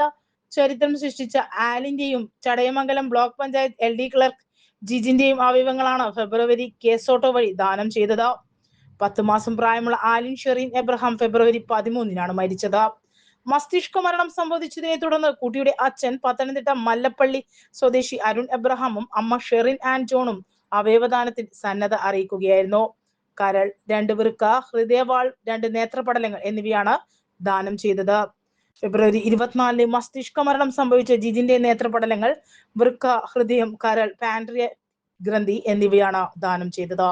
ചരിത്രം സൃഷ്ടിച്ച ആലിന്റെയും Chadayamangalam block panchayat LD clerk ജിജിന്റെയും അവയവങ്ങളാണ് ഫെബ്രുവരി കേസോട്ടോ വഴി ദാനം ചെയ്തത്. 10 മാസം പ്രായമുള്ള ആലിൻ ഷെറിൻ എബ്രഹാം ഫെബ്രുവരി 13 മരിച്ചത്. മസ്തിഷ്ക മരണം സംഭവിച്ചതിനെ തുടർന്ന് കുട്ടിയുടെ അച്ഛൻ പത്തനംതിട്ട മല്ലപ്പള്ളി സ്വദേശി അരുൺ എബ്രഹാമും അമ്മ ഷെറിൻ ആൻഡ് ജോണും അവയവദാനത്തിൽ സന്നദ്ധ അറിയിക്കുകയായിരുന്നു. കരൾ, 2 വൃക്ക, ഹൃദയവാൾ, 2 നേത്രപടലങ്ങൾ എന്നിവയാണ് ദാനം ചെയ്തത്. ഫെബ്രുവരി 24 മസ്തിഷ്ക മരണം സംഭവിച്ച ജിജിന്റെ നേത്രപടലങ്ങൾ, വൃക്ക, ഹൃദയം, കരൾ, പാൻട്രിയ ഗ്രന്ഥി എന്നിവയാണ് ദാനം ചെയ്തത്.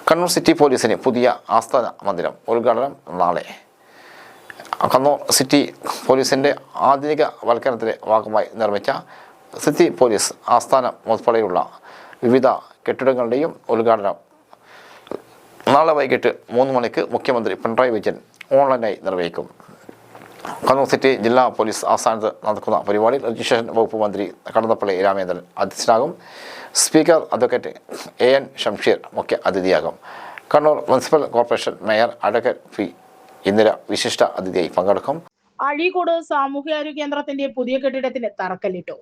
കണ്ണൂർ സിറ്റി പോലീസിന് പുതിയ ആസ്ഥാന മന്ദിരം ഉദ്ഘാടനം നാളെ. കണ്ണൂർ സിറ്റി പോലീസിൻ്റെ ആധുനിക വൽക്കരണത്തിൻ്റെ ഭാഗമായി നിർമ്മിച്ച സിറ്റി പോലീസ് ആസ്ഥാനം ഉൾപ്പെടെയുള്ള വിവിധ കെട്ടിടങ്ങളുടെയും ഉദ്ഘാടനം നാളെ വൈകിട്ട് 3 മണിക്ക് മുഖ്യമന്ത്രി പിണറായി വിജയൻ ഓൺലൈനായി നിർവഹിക്കും. കണ്ണൂർ സിറ്റി ജില്ലാ പോലീസ് ആസ്ഥാനത്ത് നടക്കുന്ന പരിപാടിയിൽ രജിസ്ട്രേഷൻ വകുപ്പ് മന്ത്രി കടന്നപ്പള്ളി രാമേന്ദ്രൻ അധ്യക്ഷനാകും. സ്പീക്കർ അഡ്വക്കേറ്റ് AN ഷംഷീർ മുഖ്യ അതിഥിയാകും. Kannur municipal corporation mayor advocate P. Indira വിശിഷ്ട അതിഥിയായി പങ്കെടുക്കും. അഴീക്കോട് സാമൂഹ്യാരോഗ്യ കേന്ദ്രത്തിന്റെ പുതിയ കെട്ടിടത്തിന് തറക്കല്ലിട്ടു.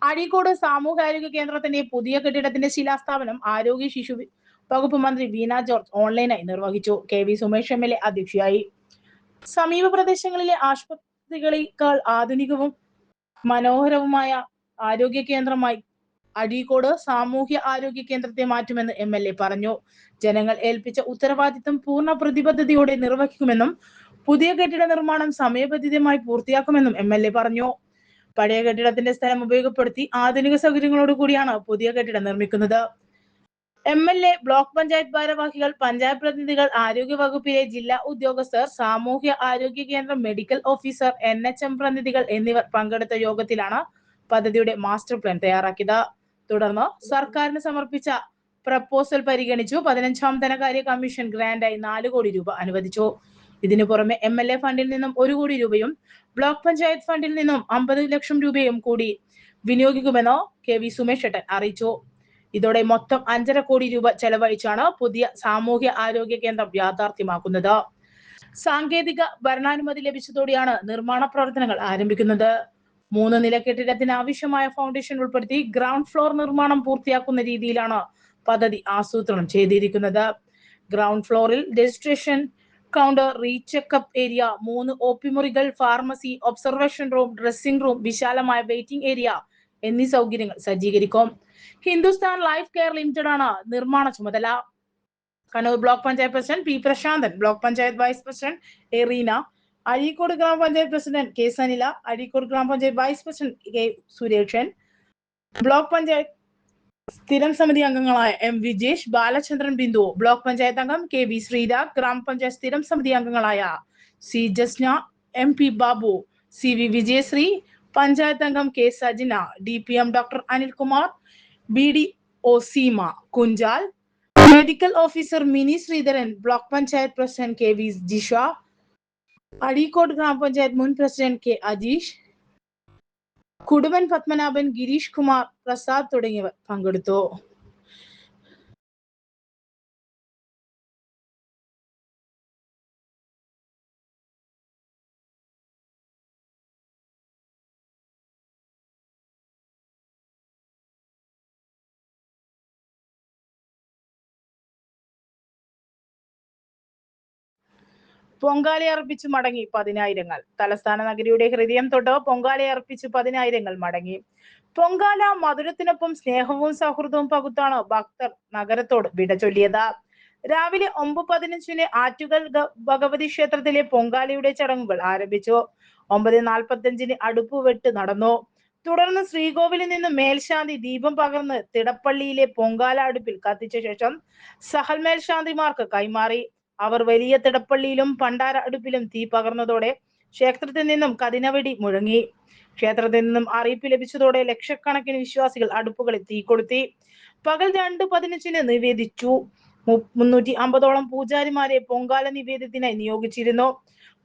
അഴീക്കോട് സാമൂഹ്യാരോഗ്യ കേന്ദ്രത്തിന്റെ പുതിയ കെട്ടിടത്തിന്റെ ശിലാസ്ഥാപനം ആരോഗ്യ ശിശു വകുപ്പ് മന്ത്രി വീണ ജോർജ് ഓൺലൈനായി നിർവഹിച്ചു. KV സുമേഷ് MLA അധ്യക്ഷയായി. സമീപ പ്രദേശങ്ങളിലെ ആശുപത്രികളേക്കാൾ ആധുനികവും മനോഹരവുമായ ആരോഗ്യ കേന്ദ്രമായി അഴീക്കോട് സാമൂഹ്യ ആരോഗ്യ കേന്ദ്രത്തെ മാറ്റുമെന്ന് MLA പറഞ്ഞു. ജനങ്ങൾ ഏൽപ്പിച്ച ഉത്തരവാദിത്തം പൂർണ്ണ പ്രതിബദ്ധതയോടെ നിർവഹിക്കുമെന്നും പുതിയ കെട്ടിട നിർമ്മാണം സമയബന്ധിതമായി പൂർത്തിയാക്കുമെന്നും MLA പറഞ്ഞു. പഴയ കെട്ടിടത്തിന്റെ സ്ഥലം ഉപയോഗപ്പെടുത്തി ആധുനിക സൗകര്യങ്ങളോട് കൂടിയാണ് പുതിയ കെട്ടിടം നിർമ്മിക്കുന്നത്. MLA, ബ്ലോക്ക് പഞ്ചായത്ത് ഭാരവാഹികൾ, പഞ്ചായത്ത് പ്രതിനിധികൾ, ആരോഗ്യ വകുപ്പിലെ ജില്ലാ ഉദ്യോഗസ്ഥർ, സാമൂഹ്യ ആരോഗ്യ കേന്ദ്രം മെഡിക്കൽ ഓഫീസർ, NHM പ്രതിനിധികൾ എന്നിവർ പങ്കെടുത്ത യോഗത്തിലാണ് പദ്ധതിയുടെ മാസ്റ്റർ പ്ലാൻ തയ്യാറാക്കിയത്. തുടർന്ന് സർക്കാരിന് സമർപ്പിച്ച പ്രപ്പോസൽ പരിഗണിച്ചു. 15ാം ധനകാര്യ കമ്മീഷൻ ഗ്രാന്റായി 4 കോടി രൂപ അനുവദിച്ചു. ഇതിനു പുറമെ MLA ഫണ്ടിൽ നിന്നും 1 കോടി രൂപയും ബ്ലോക്ക് പഞ്ചായത്ത് ഫണ്ടിൽ നിന്നും 50 ലക്ഷം രൂപയും കൂടി വിനിയോഗിക്കുമെന്ന് KV സുമേഷ് അറിയിച്ചു. ഇതോടെ മൊത്തം 5.5 കോടി രൂപ ചെലവഴിച്ചാണ് പുതിയ സാമൂഹ്യ ആരോഗ്യ കേന്ദ്രം യാഥാർത്ഥ്യമാക്കുന്നത്. സാങ്കേതിക ഭരണാനുമതി ലഭിച്ചതോടെയാണ് നിർമ്മാണ പ്രവർത്തനങ്ങൾ ആരംഭിക്കുന്നത്. 3 നില കെട്ടിടത്തിന് ആവശ്യമായ ഫൗണ്ടേഷൻ ഉൾപ്പെടുത്തി ഗ്രൗണ്ട് ഫ്ലോർ നിർമ്മാണം പൂർത്തിയാക്കുന്ന രീതിയിലാണ് പദ്ധതി ആസൂത്രണം ചെയ്തിരിക്കുന്നത്. ഗ്രൗണ്ട് ഫ്ലോറിൽ രജിസ്ട്രേഷൻ കൗണ്ടർ, റീചെക്കപ്പ് ഏരിയ, 3 OP മുറികൾ, pharmacy, observation room, dressing room, വിശാലമായ വെയിറ്റിംഗ് ഏരിയ എന്നീ സൗകര്യങ്ങൾ സജ്ജീകരിക്കും. ഹിന്ദുസ്ഥാൻ ലൈഫ് കെയർ ലിമിറ്റഡ് ആണ് നിർമ്മാണ ചുമതല. Kannur block panchayat president P. Prasanthan, block panchayat vice president A. Reena, Azhikode grama panchayat president K. Sanila, Azhikode grama panchayat vice president K. Sureshan, block panchayat സ്ഥിരം സമിതി അംഗങ്ങളായ M. വിജേഷ്, ബാലചന്ദ്രൻ ബിന്ദു, ബ്ലോക്ക് പഞ്ചായത്ത് അംഗം K. V. ശ്രീധർ, ഗ്രാമപഞ്ചായത്ത് സ്ഥിരം സമിതി അംഗങ്ങളായ C. Jasna, MP. Babu, CV വിജയശ്രീ, പഞ്ചായത്ത് അംഗം K Sajina, DPM doctor Anilkumar, BDO Seema Kunjal, medical officer Mini Sreedharan, block panchayat president KV Jisha, Azhikode grama panchayat മുൻ പ്രസിഡന്റ് K അജീഷ്, കുടുംബൻ പത്മനാഭൻ, ഗിരീഷ് കുമാർ പ്രസാദ് തുടങ്ങിയവർ പങ്കെടുത്തു. പൊങ്കാലയർപ്പിച്ച് മടങ്ങി പതിനായിരങ്ങൾ. തലസ്ഥാന നഗരിയുടെ ഹൃദയം തൊട്ട് പൊങ്കാലയർപ്പിച്ച് പതിനായിരങ്ങൾ മടങ്ങി. പൊങ്കാല മധുരത്തിനൊപ്പം സ്നേഹവും സൗഹൃദവും പകുത്താണ് ഭക്തർ നഗരത്തോട് വിട ചൊല്ലിയത്. രാവിലെ 9:15 ആറ്റുകൽ ഭഗവതി ക്ഷേത്രത്തിലെ പൊങ്കാലയുടെ ചടങ്ങുകൾ ആരംഭിച്ചു. 9:45 അടുപ്പുവെട്ട് നടന്നു. തുടർന്ന് ശ്രീകോവിലിൽ നിന്ന് മേൽശാന്തി ദീപം പകർന്ന് തിടപ്പള്ളിയിലെ പൊങ്കാല അടുപ്പിൽ കത്തിച്ച ശേഷം സഹൽ മേൽശാന്തിമാർക്ക് കൈമാറി. അവർ വലിയ തിടപ്പള്ളിയിലും പണ്ടാര അടുപ്പിലും തീ പകർന്നതോടെ ക്ഷേത്രത്തിൽ നിന്നും കതിനവെടി മുഴങ്ങി. ക്ഷേത്രത്തിൽ നിന്നും അറിയിപ്പ് ലഭിച്ചതോടെ ലക്ഷക്കണക്കിന് വിശ്വാസികൾ അടുപ്പുകളിൽ തീ കൊളുത്തി. പകൽ 2:15 നിവേദിച്ചു. 350ഓളം പൂജാരിമാരെ പൊങ്കാല നിവേദ്യത്തിനായി നിയോഗിച്ചിരുന്നു.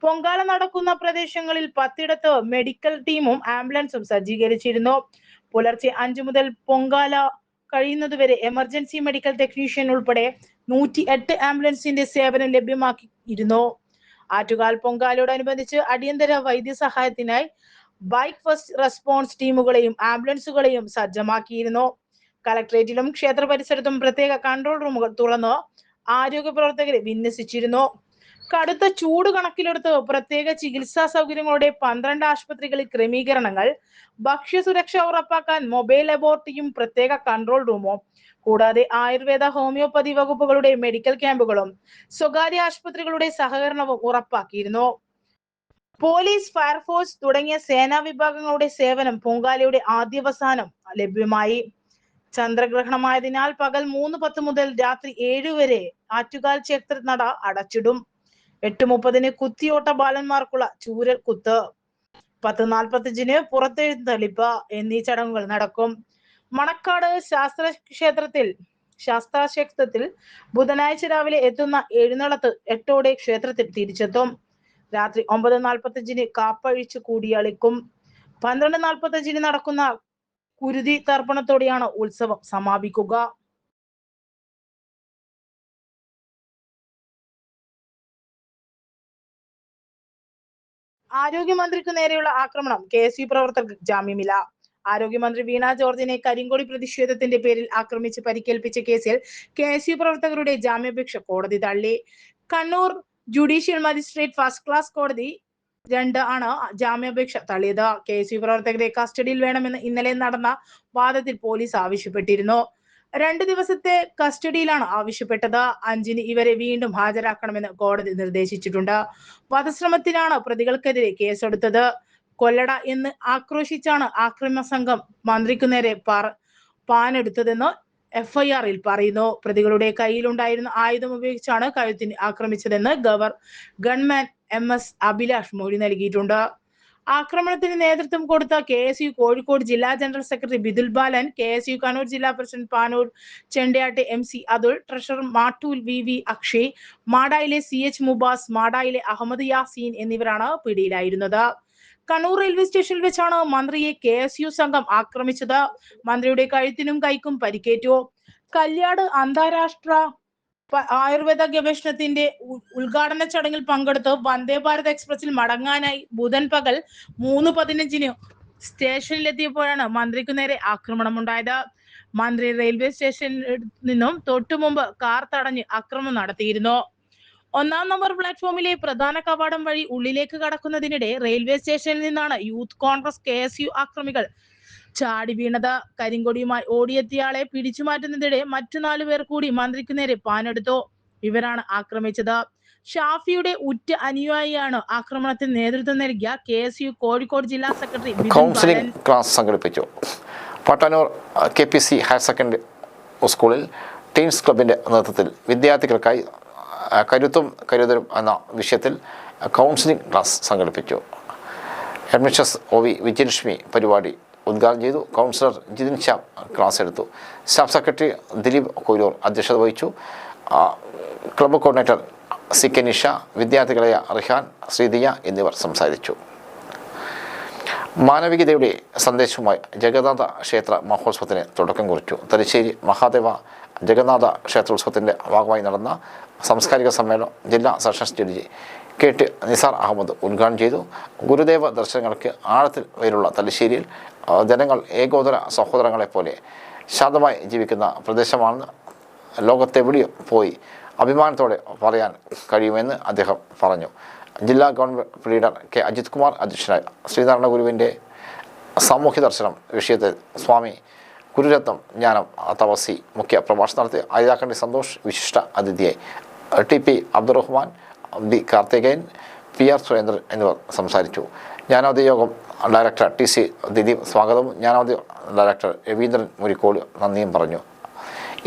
പൊങ്കാല നടക്കുന്ന പ്രദേശങ്ങളിൽ 10ഇടത്ത് മെഡിക്കൽ ടീമും ആംബുലൻസും സജ്ജീകരിച്ചിരുന്നു. പുലർച്ചെ 5 മുതൽ പൊങ്കാല കഴിയുന്നതുവരെ എമർജൻസി മെഡിക്കൽ ടെക്നീഷ്യൻ ഉൾപ്പെടെ 108 ആംബുലൻസിന്റെ സേവനം ലഭ്യമാക്കിയിരുന്നു. ആറ്റുകാൽ പൊങ്കാലയോടനുബന്ധിച്ച് അടിയന്തര വൈദ്യസഹായത്തിനായി ബൈക്ക് ഫസ്റ്റ് റെസ്പോൺസ് ടീമുകളെയും ആംബുലൻസുകളെയും സജ്ജമാക്കിയിരുന്നു. കളക്ടറേറ്റിലും ക്ഷേത്ര പരിസരത്തും പ്രത്യേക കൺട്രോൾ റൂമുകൾ തുറന്ന് ആരോഗ്യ പ്രവർത്തകരെ വിന്യസിച്ചിരുന്നു. കടുത്ത ചൂട് കണക്കിലെടുത്ത് പ്രത്യേക ചികിത്സാ സൗകര്യങ്ങളുടെ 12 ആശുപത്രികളിൽ ക്രമീകരണങ്ങൾ, ഭക്ഷ്യസുരക്ഷ ഉറപ്പാക്കാൻ മൊബൈൽ ലബോറട്ടറിയും പ്രത്യേക കൺട്രോൾ റൂമും, കൂടാതെ ആയുർവേദ ഹോമിയോപ്പതി വകുപ്പുകളുടെ മെഡിക്കൽ ക്യാമ്പുകളും സ്വകാര്യ ആശുപത്രികളുടെ സഹകരണവും ഉറപ്പാക്കിയിരുന്നു. പോലീസ്, ഫയർഫോഴ്സ് തുടങ്ങിയ സേനാ വിഭാഗങ്ങളുടെ സേവനം പൊങ്കാലയുടെ ആദ്യവസാനം ലഭ്യമായി. ചന്ദ്രഗ്രഹണമായതിനാൽ പകൽ 3:10 മുതൽ രാത്രി 7 വരെ ആറ്റുകാൽ ക്ഷേത്ര നട അടച്ചിടും. 8:30 കുത്തിയോട്ട ബാലന്മാർക്കുള്ള ചൂരൽ കുത്ത്, 10:45 പുറത്തെഴുന്നള്ളിപ്പ് എന്നീ ചടങ്ങുകൾ നടക്കും. മണക്കാട് ശാസ്താക്ഷേത്രത്തിൽ ബുധനാഴ്ച രാവിലെ എത്തുന്ന എഴുന്നള്ളത്ത് 8ഓടെ ക്ഷേത്രത്തിൽ തിരിച്ചെത്തും. രാത്രി 9:45 കാപ്പഴിച്ച് കൂടിയാളിക്കും. 12:45 നടക്കുന്ന കുരുതി തർപ്പണത്തോടെയാണ് ഉത്സവം സമാപിക്കുക. ആരോഗ്യമന്ത്രിക്ക് നേരെയുള്ള ആക്രമണം, KSU പ്രവർത്തകർക്ക് ജാമ്യമില്ല. ആരോഗ്യമന്ത്രി വീണ ജോർജിനെ കരിങ്കൊടി പ്രതിഷേധത്തിന്റെ പേരിൽ ആക്രമിച്ച് പരിക്കേൽപ്പിച്ച കേസിൽ KSU പ്രവർത്തകരുടെ ജാമ്യാപേക്ഷ കോടതി തള്ളി. Kannur judicial magistrate first class കോടതി 2 ആണ് ജാമ്യാപേക്ഷ തള്ളിയത്. KSU പ്രവർത്തകരെ കസ്റ്റഡിയിൽ വേണമെന്ന് ഇന്നലെ നടന്ന വാദത്തിൽ പോലീസ് ആവശ്യപ്പെട്ടിരുന്നു. 2 ദിവസത്തെ കസ്റ്റഡിയിലാണ് ആവശ്യപ്പെട്ടത്. 5-ന് ഇവരെ വീണ്ടും ഹാജരാക്കണമെന്ന് കോടതി നിർദ്ദേശിച്ചിട്ടുണ്ട്. വധശ്രമത്തിനാണ് പ്രതികൾക്കെതിരെ കേസെടുത്തത്. കൊല്ലട എന്ന് ആക്രോശിച്ചാണ് ആക്രമണ സംഘം മന്ത്രിക്കു നേരെ പാനെടുത്തതെന്ന് FIR-ൽ പറയുന്നു. പ്രതികളുടെ കയ്യിലുണ്ടായിരുന്ന ആയുധം ഉപയോഗിച്ചാണ് കഴുത്തിന് ആക്രമിച്ചതെന്ന് ഗൺമാൻ MS അഭിലാഷ് മൊഴി നൽകിയിട്ടുണ്ട്. ആക്രമണത്തിന് നേതൃത്വം കൊടുത്ത KSU കോഴിക്കോട് ജില്ലാ general secretary Bidul Balan, KSU Kannur ജില്ലാ പ്രസിഡന്റ് പാനൂർ ചെണ്ടയാട്ടെ MC Athul, treasurer Mattool VV Akshay, മാടായിലെ CH മുബാസ്, മാടായിലെ അഹമ്മദ് യാസീൻ എന്നിവരാണ് പിടിയിലായിരുന്നത്. കണ്ണൂർ റെയിൽവേ സ്റ്റേഷനിൽ വെച്ചാണ് മന്ത്രിയെ KSU സംഘം ആക്രമിച്ചത്. മന്ത്രിയുടെ കഴുത്തിനും കൈക്കും പരിക്കേറ്റു. കല്യാട് അന്താരാഷ്ട്ര ആയുർവേദ ഗവേഷണത്തിന്റെ ഉദ്ഘാടന ചടങ്ങിൽ പങ്കെടുത്ത് വന്ദേ ഭാരത് എക്സ്പ്രസിൽ മടങ്ങാനായി ബുധൻ പകൽ 3:15 സ്റ്റേഷനിലെത്തിയപ്പോഴാണ് മന്ത്രിക്കു നേരെ ആക്രമണമുണ്ടായത്. മന്ത്രി റെയിൽവേ സ്റ്റേഷനിൽ നിന്നും തൊട്ടു മുമ്പ് കാർ തടഞ്ഞ് ആക്രമണം നടത്തിയിരുന്നു. 1-ാം നമ്പർ പ്ലാറ്റ്ഫോമിലെ പ്രധാന കവാടം വഴി ഉള്ളിലേക്ക് കടക്കുന്നതിനിടെ റെയിൽവേ സ്റ്റേഷനിൽ നിന്നാണ് യൂത്ത് കോൺഗ്രസ് KSU ആക്രമികൾ ചാടി വീണത്. കരിങ്കൊടിയുമായി ഓടിയെത്തിയയാളെ പിടിച്ചുമാറ്റുന്നതിനിടെ മറ്റു 4 പേർ കൂടി മന്ത്രിക്കു നേരെ പാനെടുത്തു. ഇവരാണ് ആക്രമിച്ചത്. ഷാഫിയുടെ ഉറ്റ അനുയായിയാണ് ആക്രമണത്തിന് നേതൃത്വം നൽകിയ KSU കോഴിക്കോട് ജില്ലാ സെക്രട്ടറി കൗൺസിലിംഗ് ക്ലാസ് സംഘടിപ്പിച്ചു. പട്ടാനൂർ KPC ഹയർ സെക്കൻഡറി സ്കൂളിൽ ടീൻസ് ക്ലബിന്റെ നേതൃത്വത്തിൽ വിദ്യാർത്ഥികൾക്കായി കരുത്തും കരുതലും എന്ന വിഷയത്തിൽ കൗൺസിലിംഗ് ക്ലാസ് സംഘടിപ്പിച്ചു. ഹെഡ്മിസ്ട്രസ് OV വിജയലക്ഷ്മി പരിപാടി ഉദ്ഘാടനം ചെയ്തു. കൗൺസിലർ ജിതിൻ ശ്യാം ക്ലാസ് എടുത്തു. സ്റ്റാഫ് സെക്രട്ടറി ദിലീപ് കൊയ്ലൂർ അധ്യക്ഷത വഹിച്ചു. ക്ലബ്ബ് കോർഡിനേറ്റർ CK നിഷ, വിദ്യാർത്ഥികളായ റിഹാൻ, ശ്രീദിയ എന്നിവർ സംസാരിച്ചു. മാനവികതയുടെ സന്ദേശവുമായി ജഗന്നാഥ ക്ഷേത്ര മഹോത്സവത്തിന് തുടക്കം കുറിച്ചു. തലശ്ശേരി മഹാദേവ ജഗന്നാഥ ക്ഷേത്രോത്സവത്തിൻ്റെ ഭാഗമായി നടന്ന സാംസ്കാരിക സമ്മേളനം ജില്ലാ sessions judge KT Nisar Ahmed ഉദ്ഘാടനം ചെയ്തു. ഗുരുദേവ ദർശനങ്ങൾക്ക് ആഴത്തിൽ വേരുള്ള തലശ്ശേരിയിൽ ജനങ്ങൾ ഏകോദര സഹോദരങ്ങളെപ്പോലെ ശാന്തമായി ജീവിക്കുന്ന പ്രദേശമാണെന്ന് ലോകത്തെവിടെയും പോയി അഭിമാനത്തോടെ പറയാൻ കഴിയുമെന്ന് അദ്ദേഹം പറഞ്ഞു. ജില്ലാ government leader K Ajith Kumar അധ്യക്ഷനായി. ശ്രീനാരായണ ഗുരുവിൻ്റെ സാമൂഹ്യ ദർശനം വിഷയത്തിൽ സ്വാമി ഗുരുരത്നം ജ്ഞാനം തപസി മുഖ്യ പ്രഭാഷണം നടത്തി. അയ്യാക്കണ്ടി സന്തോഷ് വിശിഷ്ട അതിഥിയായി. TP Abdurahman, B Karthikeyan, PR Surendran എന്നിവർ സംസാരിച്ചു. ജ്ഞാനോദയ യോഗം ഡയറക്ടർ TC ദിലീപ് സ്വാഗതവും ജ്ഞാനോദയ ഡയറക്ടർ രവീന്ദ്രൻ മുരിക്കോട് നന്ദിയും പറഞ്ഞു.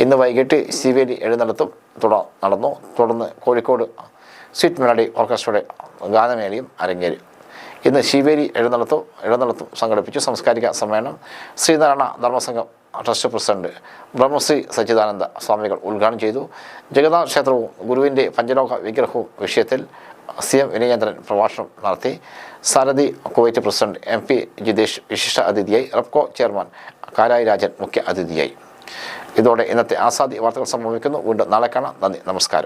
ഇന്ന് വൈകിട്ട് ശിവേലി എഴുന്നള്ളത്തും നടന്നു. തുടർന്ന് കോഴിക്കോട് സ്വീറ്റ് മെലഡി ഓർക്കസ്ട്രയുടെ ഗാനമേളയും അരങ്ങേറി. ഇന്ന് ശിവേലി എഴുന്നള്ളത്തും സംഘടിപ്പിച്ചു. സാംസ്കാരിക സമ്മേളനം ശ്രീനാരായണ ധർമ്മസംഘം ട്രസ്റ്റ് പ്രസിഡന്റ് ബ്രഹ്മശ്രീ സച്ചിദാനന്ദ സ്വാമികൾ ഉദ്ഘാടനം ചെയ്തു. ജഗന്നാഥ ക്ഷേത്രവും ഗുരുവിൻ്റെ പഞ്ചലോക വിഗ്രഹവും വിഷയത്തിൽ CM വിനയേന്ദ്രൻ പ്രഭാഷണം നടത്തി. സാരഥി കുവൈറ്റ് പ്രസിഡന്റ് MP ജിതേഷ് വിശിഷ്ട അതിഥിയായി. റെപ്കോ ചെയർമാൻ കാരായി രാജൻ മുഖ്യ അതിഥിയായി. ഇതോടെ ഇന്നത്തെ ആസാദി വാർത്തകൾ സമാപിക്കുന്നു. വീണ്ടും നാളെ കാണാം. നന്ദി, നമസ്കാരം.